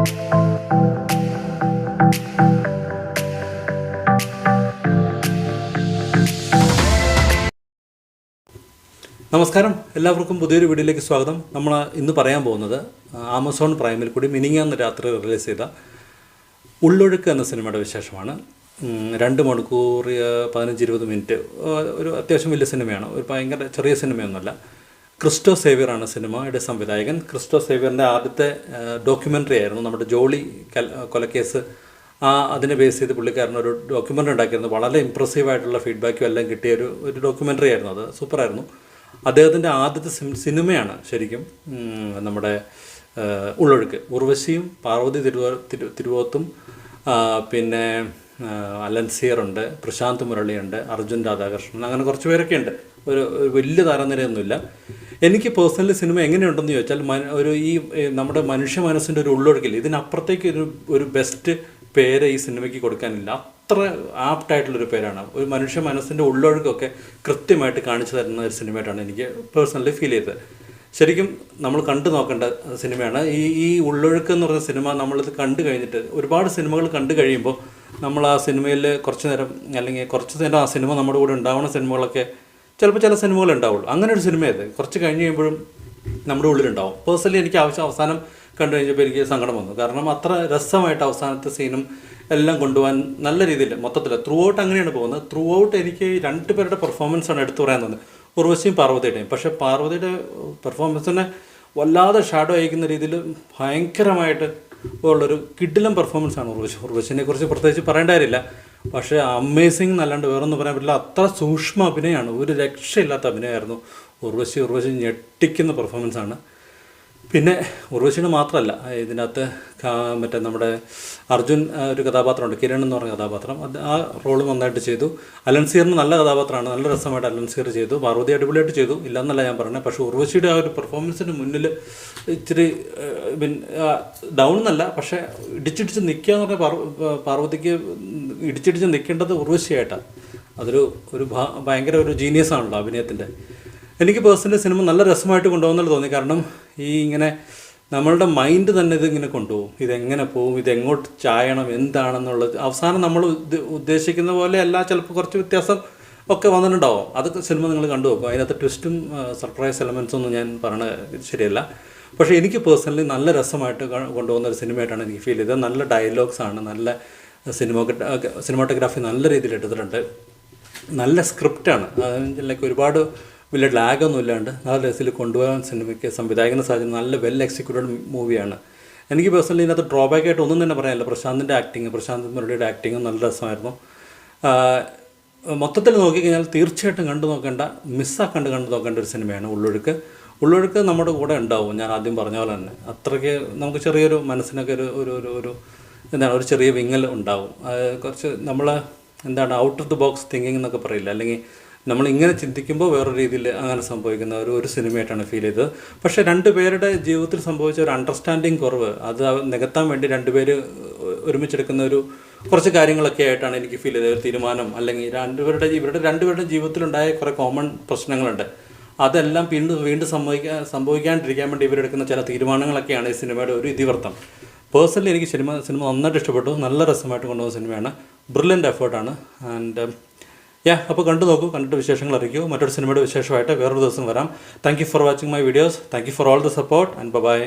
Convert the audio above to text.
നമസ്കാരം, എല്ലാവർക്കും പുതിയൊരു വീഡിയോയിലേക്ക് സ്വാഗതം. നമ്മൾ ഇന്ന് പറയാൻ പോകുന്നത് ആമസോൺ പ്രൈമിൽ കൂടി മിനിങ്ങാന്ന് രാത്രി റിലീസ് ചെയ്ത ഉള്ളൊഴുക്ക് എന്ന സിനിമയുടെ വിശേഷമാണ്. 2 മണിക്കൂർ 15-20 മിനിറ്റ്, ഒരു അത്യാവശ്യം വലിയ സിനിമയാണ്, ഒരു ഭയങ്കര ചെറിയ സിനിമയൊന്നുമല്ല. ക്രിസ്റ്റോ സേവ്യറാണ് സിനിമയുടെ സംവിധായകൻ. ക്രിസ്റ്റോ സേവ്യറിൻ്റെ ആദ്യത്തെ ഡോക്യുമെൻ്ററി ആയിരുന്നു നമ്മുടെ ജോളി കൊലക്കേസ്. അതിനെ ബേസ് ചെയ്ത് പുള്ളിക്കാരൻ ഒരു ഡോക്യുമെൻ്ററി ഉണ്ടാക്കിയിരുന്നു. വളരെ ഇമ്പ്രസീവായിട്ടുള്ള ഫീഡ്ബാക്കും എല്ലാം കിട്ടിയ ഒരു ഡോക്യുമെൻ്ററി ആയിരുന്നു. അത് സൂപ്പറായിരുന്നു. അദ്ദേഹത്തിൻ്റെ ആദ്യത്തെ സിനിമയാണ് ശരിക്കും നമ്മുടെ ഉള്ളൊഴുക്ക്. ഉർവശിയും പാർവതി തിരുവോത്തും പിന്നെ അലൻസിയറുണ്ട്, പ്രശാന്ത് മുരളിയുണ്ട്, അർജുൻ രാധാകൃഷ്ണൻ, അങ്ങനെ കുറച്ച് പേരൊക്കെ ഉണ്ട്. ഒരു വലിയ താരനിരയൊന്നുമില്ല. എനിക്ക് പേഴ്സണലി സിനിമ എങ്ങനെയുണ്ടെന്ന് ചോദിച്ചാൽ, ഈ നമ്മുടെ മനുഷ്യ മനസ്സിൻ്റെ ഒരു ഉള്ളൊഴുക്കിൽ ഇതിനപ്പുറത്തേക്ക് ഒരു ബെസ്റ്റ് പേര് ഈ സിനിമയ്ക്ക് കൊടുക്കാനില്ല. അത്ര ആപ്റ്റായിട്ടുള്ളൊരു പേരാണ്. ഒരു മനുഷ്യ മനസ്സിൻ്റെ ഉള്ളൊഴുക്കൊക്കെ കൃത്യമായിട്ട് കാണിച്ചു തരുന്ന ഒരു സിനിമയായിട്ടാണ് എനിക്ക് പേഴ്സണലി ഫീൽ ചെയ്തത്. ശരിക്കും നമ്മൾ കണ്ടു നോക്കേണ്ട സിനിമയാണ് ഈ ഉള്ളൊഴുക്ക് എന്ന് പറയുന്ന സിനിമ. നമ്മളിത് കണ്ടു കഴിഞ്ഞിട്ട് ഒരുപാട് സിനിമകൾ കണ്ടു കഴിയുമ്പോൾ നമ്മൾ ആ സിനിമയിൽ കുറച്ച് നേരം ആ സിനിമ നമ്മുടെ കൂടെ ഉണ്ടാവുന്ന സിനിമകളൊക്കെ ചിലപ്പോൾ ചില സിനിമകൾ ഉണ്ടാവുള്ളൂ. അങ്ങനെ ഒരു സിനിമയത് കുറച്ച് കഴിഞ്ഞ് കഴിയുമ്പോഴും നമ്മുടെ ഉള്ളിലുണ്ടാവും. പേഴ്സണലി എനിക്ക് അവസാനം കണ്ടു കഴിഞ്ഞപ്പോൾ എനിക്ക് സങ്കടം വന്നു. കാരണം അത്ര രസമായിട്ട് അവസാനത്തെ സീനും എല്ലാം കൊണ്ടുപോകാൻ നല്ല രീതിയിൽ മൊത്തത്തിൽ ത്രൂ ഔട്ട് അങ്ങനെയാണ് പോകുന്നത്. ത്രൂ ഔട്ട് എനിക്ക് 2 പേരുടെ പെർഫോമൻസാണ് എടുത്തു പറയാൻ തോന്നുന്നത്, ഉർവശിയും പാർവതിയുടെയും. പക്ഷേ പാർവതിയുടെ പെർഫോമൻസിനെ വല്ലാതെ ഷാഡോ അയക്കുന്ന രീതിയിൽ ഭയങ്കരമായിട്ട് ഉള്ളൊരു കിടിലം പെർഫോമൻസാണ് ഉർവശിനെ കുറിച്ച് പ്രത്യേകിച്ച് പറയേണ്ട കാര്യമില്ല. പക്ഷേ അമേസിങ് എന്നല്ലാണ്ട് വേറൊന്നും പറയാൻ പറ്റില്ല. അത്ര സൂക്ഷ്മ അഭിനയമാണ്, ഒരു രക്ഷയില്ലാത്ത അഭിനയമായിരുന്നു ഉർവശി ഞെട്ടിക്കുന്ന പെർഫോമൻസാണ്. പിന്നെ ഉർവശിയുടെ മാത്രമല്ല, ഇതിനകത്ത് മറ്റേ നമ്മുടെ അർജുൻ ഒരു കഥാപാത്രമുണ്ട്, കിരൺ എന്ന് പറഞ്ഞ കഥാപാത്രം. ആ റോള് നന്നായിട്ട് ചെയ്തു. അലൻസിയറിന് നല്ല കഥാപാത്രമാണ്, നല്ല രസമായിട്ട് അലൻസിയർ ചെയ്തു. പാർവതി അടിപൊളിയായിട്ട് ചെയ്തു, ഇല്ലെന്നല്ല ഞാൻ പറഞ്ഞത്. പക്ഷേ ഉർവശിയുടെ ആ ഒരു പെർഫോമൻസിന് മുന്നിൽ ഇച്ചിരി ഡൗൺ എന്നല്ല, പക്ഷേ ഇടിച്ചിടിച്ച് നിൽക്കുക എന്ന് പറഞ്ഞാൽ പാർവതിക്ക് ഇടിച്ചിടിച്ച് നിൽക്കേണ്ടത് ഉർവശിയായിട്ടാണ്. അതൊരു ഭയങ്കര ഒരു ജീനിയസ് ആണല്ലോ അഭിനയത്തിൻ്റെ. എനിക്ക് പേഴ്സണലി സിനിമ നല്ല രസമായിട്ട് കൊണ്ടുപോകുന്നതിൽ തോന്നി. കാരണം ഇങ്ങനെ നമ്മളുടെ മൈൻഡ് തന്നെ ഇതിങ്ങനെ കൊണ്ടുപോകും. ഇതെങ്ങനെ പോവും, ഇതെങ്ങോട്ട് ചായണം, എന്താണെന്നുള്ളത് അവസാനം നമ്മൾ ഉദ്ദേശിക്കുന്ന പോലെ അല്ല, ചിലപ്പോൾ കുറച്ച് വ്യത്യാസം ഒക്കെ വന്നിട്ടുണ്ടാവും. അതൊക്കെ സിനിമ നിങ്ങൾ കണ്ടു നോക്കും. അതിനകത്ത് ട്വിസ്റ്റും സർപ്രൈസ് എലമെൻസൊന്നും ഞാൻ പറയണത് ശരിയല്ല. പക്ഷേ എനിക്ക് പേഴ്സണലി നല്ല രസമായിട്ട് കൊണ്ടുപോകുന്ന ഒരു സിനിമയായിട്ടാണ് എനിക്ക് ഫീൽ ചെയ്തത്. നല്ല ഡയലോഗ്സാണ്, നല്ല സിനിമാറ്റോഗ്രാഫി നല്ല രീതിയിൽ എടുത്തിട്ടുണ്ട്, നല്ല സ്ക്രിപ്റ്റാണ്. ഒരുപാട് വലിയ ലാഗൊന്നും ഇല്ലാണ്ട് നല്ല രസത്തിൽ കൊണ്ടുപോകാൻ സിനിമയ്ക്ക് സംവിധായകന് സാധിക്കും. നല്ല വെൽ എക്സിക്യൂട്ടഡ് മൂവിയാണ്. എനിക്ക് പേഴ്സണലി ഇതിനകത്ത് ഡ്രോബാക്ക് ആയിട്ട് ഒന്നും തന്നെ പറയാനില്ല. പ്രശാന്ത് മുരളിയുടെ ആക്ടിങ്ങും നല്ല രസമായിരുന്നു. മൊത്തത്തിൽ നോക്കിക്കഴിഞ്ഞാൽ തീർച്ചയായിട്ടും കണ്ടു നോക്കേണ്ട ഒരു സിനിമയാണ് ഉള്ളൊഴുക്ക് നമ്മുടെ കൂടെ ഉണ്ടാവും. ഞാൻ ആദ്യം പറഞ്ഞ പോലെ തന്നെ അത്രയ്ക്ക് നമുക്ക് ചെറിയൊരു മനസ്സിനൊക്കെ ഒരു ചെറിയ വിങ്ങൽ ഉണ്ടാവും. കുറച്ച് നമ്മൾ out of the box thinking എന്നൊക്കെ പറയില്ല, അല്ലെങ്കിൽ നമ്മളിങ്ങനെ ചിന്തിക്കുമ്പോൾ വേറൊരു രീതിയിൽ അങ്ങനെ സംഭവിക്കുന്ന ഒരു സിനിമയായിട്ടാണ് ഫീൽ ചെയ്തത്. പക്ഷേ 2 പേരുടെ ജീവിതത്തിൽ സംഭവിച്ച ഒരു അണ്ടർസ്റ്റാൻഡിങ് കുറവ്, അത് നികത്താൻ വേണ്ടി 2 പേര് ഒരുമിച്ചെടുക്കുന്ന കുറച്ച് കാര്യങ്ങളൊക്കെ ആയിട്ടാണ് എനിക്ക് ഫീൽ ചെയ്തത്. ഒരു തീരുമാനം, അല്ലെങ്കിൽ ഇവരുടെ 2 പേരുടെ ജീവിതത്തിലുണ്ടായ കുറേ കോമൺ പ്രശ്നങ്ങളുണ്ട്. അതെല്ലാം വീണ്ടും സംഭവിക്കാണ്ടിരിക്കാൻ വേണ്ടി ഇവരെടുക്കുന്ന ചില തീരുമാനങ്ങളൊക്കെയാണ് ഈ സിനിമയുടെ ഒരു ഇതിവൃത്തം. പേഴ്സണലി എനിക്ക് സിനിമ നന്നായിട്ട് ഇഷ്ടപ്പെട്ടു. നല്ല രസമായിട്ട് കൊണ്ടുപോകുന്ന സിനിമയാണ്. ബ്രില്യൻ്റ് എഫേർട്ടാണ്. ആൻഡ് അപ്പോൾ കണ്ടു നോക്കൂ, കണ്ടിട്ട് വിശേഷങ്ങൾ അറിയിക്കൂ. മറ്റൊരു സിനിമയുടെ വിശേഷമായിട്ട് വേറൊരു ദിവസം വരാം. Thank you for watching my videos. Thank you for all the support and by.